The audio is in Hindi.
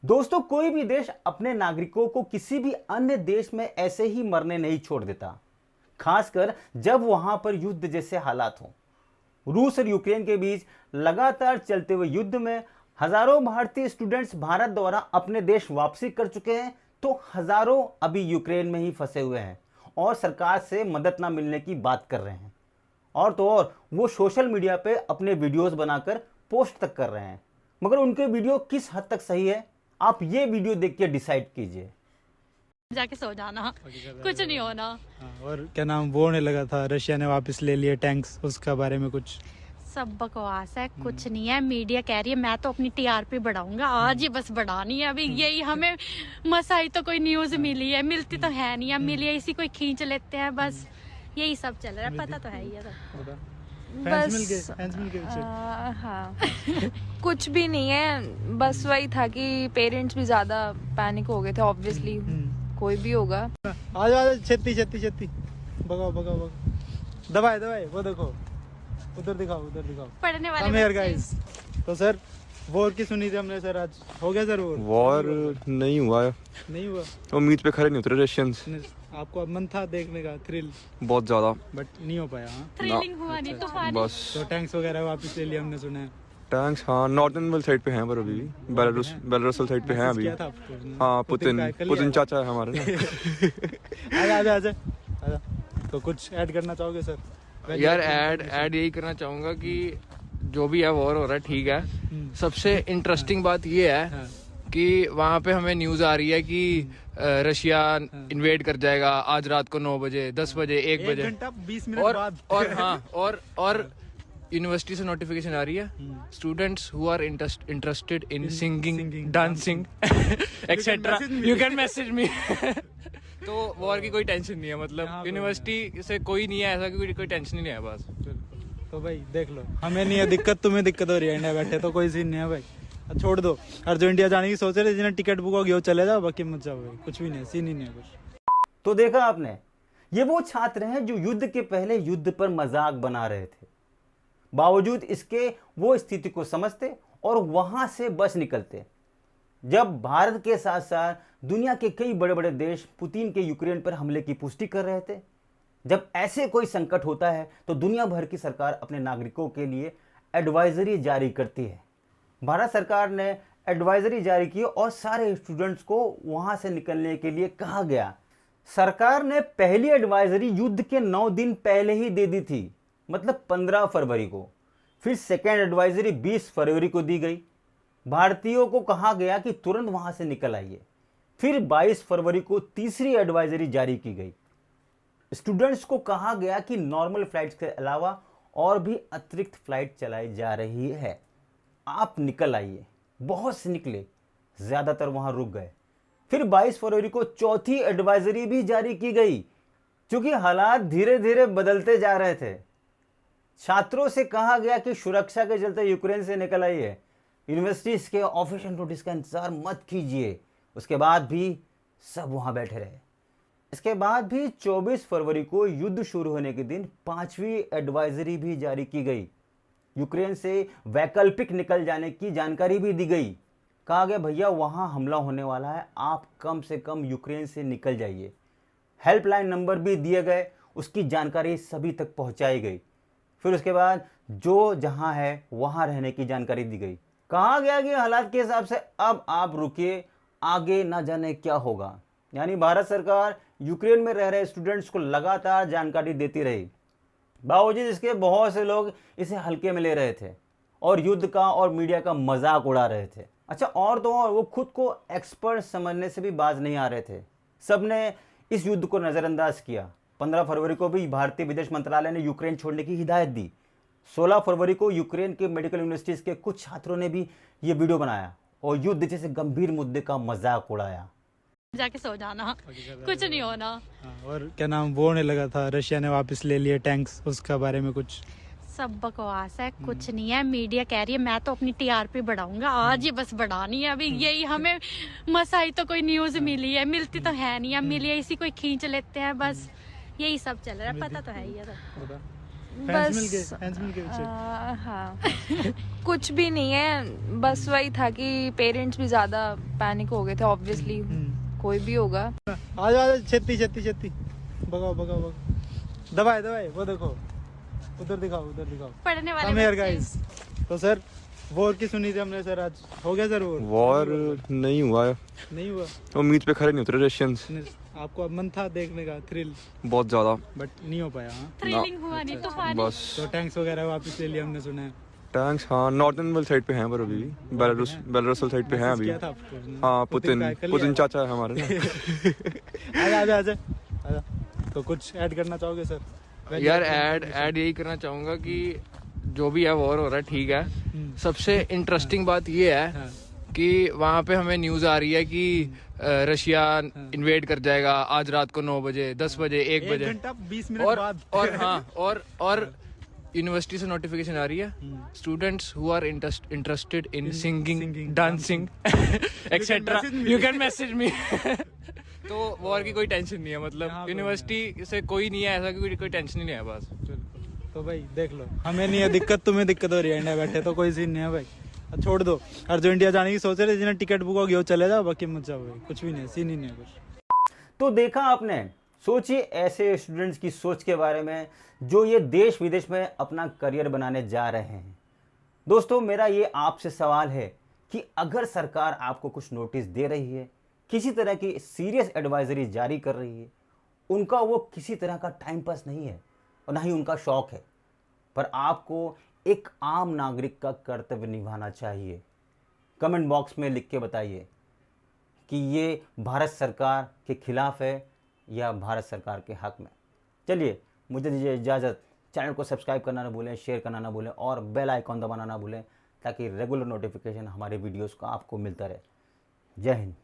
दोस्तों, कोई भी देश अपने नागरिकों को किसी भी अन्य देश में ऐसे ही मरने नहीं छोड़ देता, खासकर जब वहां पर युद्ध जैसे हालात हों। रूस और यूक्रेन के बीच लगातार चलते हुए युद्ध में हजारों भारतीय स्टूडेंट्स भारत द्वारा अपने देश वापसी कर चुके हैं, तो हजारों अभी यूक्रेन में ही फंसे हुए हैं और सरकार से मदद ना मिलने की बात कर रहे हैं। और तो और वो सोशल मीडिया पे अपने वीडियोस बनाकर पोस्ट तक कर रहे हैं, मगर उनके वीडियो किस हद तक सही है, आप ये वीडियो देख के डिसाइड कीजिए। जाके सो जाना, कुछ नहीं होना। और क्या नाम, वो होने लगा था रशिया ने वापस ले लिए टैंक्स, उसका बारे में कुछ सब बकवास है, कुछ नहीं है। मीडिया कह रही है मैं तो अपनी टीआरपी बढ़ाऊंगा, आज ही बस बढ़ानी है। अभी यही हमें मसाई तो कोई न्यूज मिली है, मिलती तो है नहीं है, मिली है इसी कोई खींच लेते हैं, बस यही सब चल रहा है। पता तो है ही है सब। फैंस मिल गए हाँ कुछ भी नहीं है, बस वही था कि पेरेंट्स भी ज्यादा पैनिक हो गए थे ऑब्वियसली, कोई भी होगा। आज आज छत्ती छत्ती छत्ती भगाओ भगाओ भगाओ, दबाए वो देखो, उधर दिखाओ पढ़ने वाले Come here, बच्चे। guys। तो सर वॉर की सुनी थी हमने सर, आज हो गया सर वॉर नहीं हुआ, नहीं हुआ। उम्मीद पे खरे नहीं उतरे रशियंस। आपको मन था देखने का, थ्रिल, बहुत ज्यादा, बट नहीं हो पाया। हाँ थ्रिलिंग हुआ नहीं, तूफान। बस तो टैंक्स वगैरह वापस ले लिया हमने सुना है। टैंक्स, हाँ नॉर्दर्न वाली साइड पे हैं, पर अभी भी बेलारूस साइड पे हैं अभी। किया था आपको? हाँ, पुतिन कल चाचा है हमारे ना। आजा। तो कुछ ऐड करना चाहोगे सर? यार ऐड यही करना चाहूंगा कि जो भी है वॉर हो रहा है ठीक है। सबसे इंटरेस्टिंग बात ये है कि वहाँ पे हमें न्यूज आ रही है कि रशिया इन्वेड कर जाएगा आज रात को 9 बजे, 10 बजे, 1 बजे, 1 घंटा 20 मिनट और बाद। और हाँ और यूनिवर्सिटी से नोटिफिकेशन आ रही है, students who are interested in singing, dancing etcetera, you can message me. तो वॉर की कोई टेंशन नहीं है, मतलब यूनिवर्सिटी से कोई नहीं है ऐसा कि कोई टेंशन ही नहीं है बस। तो भाई देख लो, हमें नहीं है दिक्कत, तुम्हें दिक्कत हो रही है इंडिया बैठे, तो कोई सीन नहीं है भाई, छोड़ दो। और जो इंडिया जाने की सोच रहे जिन्हें टिकट बुक होगी वो चले जाओ, बाकी मत जाओ भाई, कुछ भी नहीं, सीन ही नहीं है कुछ। तो देखा आपने, ये वो छात्र हैं जो युद्ध के पहले युद्ध पर मजाक बना रहे थे, बावजूद इसके वो स्थिति को समझते और वहां से बच निकलते। जब भारत के साथ साथ दुनिया के कई बड़े बड़े देश पुतिन के यूक्रेन पर हमले की पुष्टि कर रहे थे, जब ऐसे कोई संकट होता है तो दुनिया भर की सरकार अपने नागरिकों के लिए एडवाइजरी जारी करती है। भारत सरकार ने एडवाइजरी जारी की और सारे स्टूडेंट्स को वहां से निकलने के लिए कहा गया। सरकार ने पहली एडवाइजरी युद्ध के 9 दिन पहले ही दे दी थी, मतलब 15 फरवरी को। फिर सेकेंड एडवाइजरी 20 फरवरी को दी गई। भारतीयों को कहा गया कि तुरंत वहां से निकल आइए। फिर 22 फरवरी को तीसरी एडवाइजरी जारी की गई। स्टूडेंट्स को कहा गया कि नॉर्मल फ्लाइट्स के अलावा और भी अतिरिक्त फ्लाइट चलाई जा रही है, आप निकल आइए। बहुत से निकले, ज्यादातर वहां रुक गए। फिर 22 फरवरी को चौथी एडवाइजरी भी जारी की गई, क्योंकि हालात धीरे धीरे बदलते जा रहे थे। छात्रों से कहा गया कि सुरक्षा के चलते यूक्रेन से निकल आइए, यूनिवर्सिटीज के ऑफिशियल नोटिस का इंतजार मत कीजिए। उसके बाद भी सब वहां बैठे रहे। इसके बाद भी 24 फरवरी को युद्ध शुरू होने के दिन 5वीं एडवाइजरी भी जारी की गई। यूक्रेन से वैकल्पिक निकल जाने की जानकारी भी दी गई। कहा गया भैया वहां हमला होने वाला है, आप कम से कम यूक्रेन से निकल जाइए। हेल्पलाइन नंबर भी दिए गए, उसकी जानकारी सभी तक पहुंचाई गई। फिर उसके बाद जो जहां है वहां रहने की जानकारी दी गई। कहा गया कि हालात के हिसाब से अब आप रुकिए, आगे ना जाने क्या होगा। यानी भारत सरकार यूक्रेन में रह रहे स्टूडेंट्स को लगातार जानकारी देती रही। बावजूद इसके बहुत से लोग इसे हल्के में ले रहे थे और युद्ध का और मीडिया का मजाक उड़ा रहे थे। अच्छा, और तो और वो खुद को एक्सपर्ट समझने से भी बाज नहीं आ रहे थे। सबने इस युद्ध को नज़रअंदाज किया। 15 फरवरी को भी भारतीय विदेश मंत्रालय ने यूक्रेन छोड़ने की हिदायत दी। 16 फरवरी को यूक्रेन के मेडिकल यूनिवर्सिटीज़ के कुछ छात्रों ने भी ये वीडियो बनाया और युद्ध जैसे गंभीर मुद्दे का मजाक उड़ाया। जाके सो जाना, कुछ नहीं होना। और क्या नाम, वो होने लगा था रशिया ने वापस ले लिए टैंक्स, उसका बारे में कुछ सब बकवास है, कुछ नहीं है। मीडिया कह रही है मैं तो अपनी टीआरपी बढ़ाऊंगा, आज ही बस बढ़ानी है। अभी यही हमें मसाई तो कोई न्यूज मिली है, मिलती तो है नहीं है, मिली है इसी कोई खींच लेते हैं, बस यही सब चल रहा है। पता तो है ही है सब। फैंस मिल के पीछे हाँ कुछ भी नहीं है, बस वही था कि पेरेंट्स भी ज्यादा पैनिक हो गए थे ऑब्वियसली, कोई भी होगा। आ जा छत्ती छत्ती छत्ती भगाओ भगाओ भगाओ, दबाए दबाए, वो देखो उधर दिखाओ पढ़ने वाले Come here, बच्चे। guys। तो सर वॉर की सुनी थी हमने सर, आज हो गया सर वॉर नहीं हुआ है, नहीं हुआ? उम्मीद पे खरे नहीं उतरे रशियंस, आपको अब मन था देखने का थ्रिल, बहुत ज्यादा, बट नहीं हो पाया। हाँ थ्रिलिंग हुआ नहीं, तूफानी। बस तो टैंक्स वगैरह वापस ले लिया हमने सुना है। टैंक्स, हाँ नॉर्थन वाली साइड पे हैं पर अभी भी, बेलारूस वाली साइड पे हैं अभी। किया था आपको उसने? हाँ पुतिन का है, कर पुतिन लिया? चाचा है हमारे ना। आजा आजा आजा। तो कुछ ऐड करना चाहोगे सर? यार ऐड यही करना चाहूंगा कि जो भी है वॉर हो रहा है ठीक है, सबसे इंटरेस्टिंग बात ये है हाँ। कि वहाँ पे हमें न्यूज आ रही है कि रशिया इन्वेड कर जाएगा आज रात को 9 बजे, 10 बजे, 1 1 बजे, घंटा 20 मिनट और बाद। और हाँ और यूनिवर्सिटी से नोटिफिकेशन आ रही है, students who are interested in singing, dancing etcetera, you can message me. तो वॉर की कोई टेंशन नहीं है, मतलब यूनिवर्सिटी से कोई नहीं है ऐसा कि कोई टेंशन ही नहीं है बस। तो भाई देख लो, हमें नहीं है दिक्कत, तुम्हें दिक्कत हो रही है इंडिया बैठे, तो कोई सीन नहीं है भाई, छोड़ दो। और जो इंडिया जाने की सोच रहे जिन्हें टिकट बुक होगी वो चले जाओ, बाकी मत जाओ भाई, कुछ भी नहीं है, सीन ही नहीं है कुछ। तो देखा आपने, सोचिए ऐसे स्टूडेंट्स की सोच के बारे में जो ये देश विदेश में अपना करियर बनाने जा रहे हैं। दोस्तों मेरा ये आपसे सवाल है कि अगर सरकार आपको कुछ नोटिस दे रही है, किसी तरह की सीरियस एडवाइजरी जारी कर रही है, उनका वो किसी तरह का टाइम पास नहीं है और ना ही उनका शौक है, पर आपको एक आम नागरिक का कर्तव्य निभाना चाहिए। कमेंट बॉक्स में लिख के बताइए कि ये भारत सरकार के खिलाफ है या भारत सरकार के हक में। चलिए मुझे दीजिए इजाज़त, चैनल को सब्सक्राइब करना ना भूलें, शेयर करना ना भूलें और बेल आइकॉन दबाना ना भूलें, ताकि रेगुलर नोटिफिकेशन हमारे वीडियोस का आपको मिलता रहे। जय हिंद।